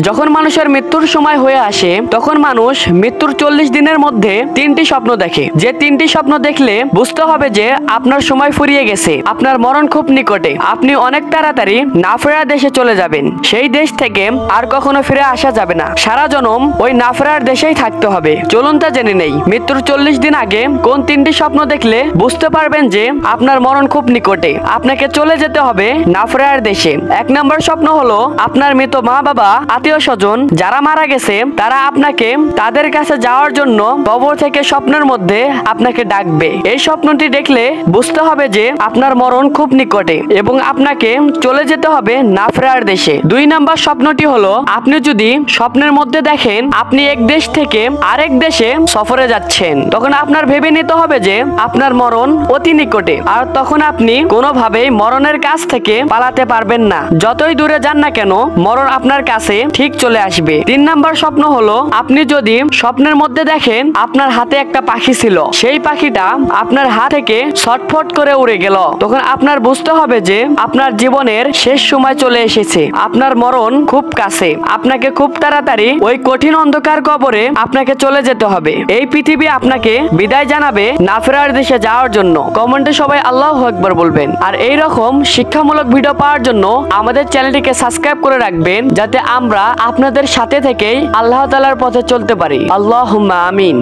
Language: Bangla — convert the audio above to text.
যখন মানুষের মৃত্যুর সময় হয়ে আসে তখন মানুষ মৃত্যুর 40 দিনের মধ্যে 3টি স্বপ্ন দেখে। যে 3টি স্বপ্ন দেখলে বুঝতে হবে যে আপনার সময় ফুরিয়ে গেছে, আপনার মরণ খুব নিকটে। আপনি অনেক তাড়াতাড়ি না ফেরার দেশে চলে যাবেন। সেই দেশ থেকে আর কখনো ফিরে আসা যাবে না, সারা জনম ওই না ফেরার দেশেই থাকতে হবে। চলুন তা জেনে নেই, মৃত্যুর 40 দিন আগে কোন 3টি স্বপ্ন দেখলে বুঝতে পারবেন যে আপনার মরণ খুব নিকটে, আপনাকে চলে যেতে হবে না ফেরার দেশে। 1 নম্বর স্বপ্ন হলো আপনার মৃত মা বাবা, আত্মীয় স্বজন যারা মারা গেছে তারা আপনাকে তাদের কাছে যাওয়ার জন্য কবর থেকে স্বপ্নের মধ্যে আপনাকে ডাকবে। এই স্বপ্নটি দেখলে বুঝতে হবে যে আপনার মরণ খুব নিকটে এবং আপনাকে চলে যেতে হবে না ফেরার দেশে। 2 নম্বর স্বপ্নটি হলো আপনি যদি স্বপ্নের মধ্যে দেখেন আপনি এক দেশ থেকে আরেক দেশে সফরে যাচ্ছেন, তখন আপনার ভেবে নিতে হবে যে আপনার মরণ অতি নিকটে, আর তখন আপনি কোনোভাবেই মরণের কাছ থেকে পালাতে পারবেন না। যতই দূরে যান না কেন মরণ আপনার কাছে ঠিক চলে আসবে। 3 নম্বর স্বপ্ন হলো আপনি যদি স্বপ্নের মধ্যে দেখেন আপনার হাতে একটা পাখি ছিল, সেই পাখিটা আপনার হাত থেকে ছটফট করে উড়ে গেল, তখন আপনার বুঝতে হবে যে আপনার জীবনের শেষ সময় চলে এসেছে, আপনার মরণ খুব কাছে, আপনাকে খুব তাড়াতাড়ি ওই কঠিন অন্ধকার কবরে আপনাকে চলে যেতে হবে। এই পৃথিবী আপনাকে বিদায় জানাবে না ফেরার দেশে যাওয়ার জন্য। কমেন্টে সবাই আল্লাহু আকবার বলবেন। আর এই রকম শিক্ষামূলক ভিডিও পাওয়ার জন্য আমাদের চ্যানেলটিকে সাবস্ক্রাইব করে রাখবেন, যাতে আমরা আপনাদের সাথে থেকেই আল্লাহ তাআলার পথে চলতে পারি। আল্লাহুম্মা আমিন।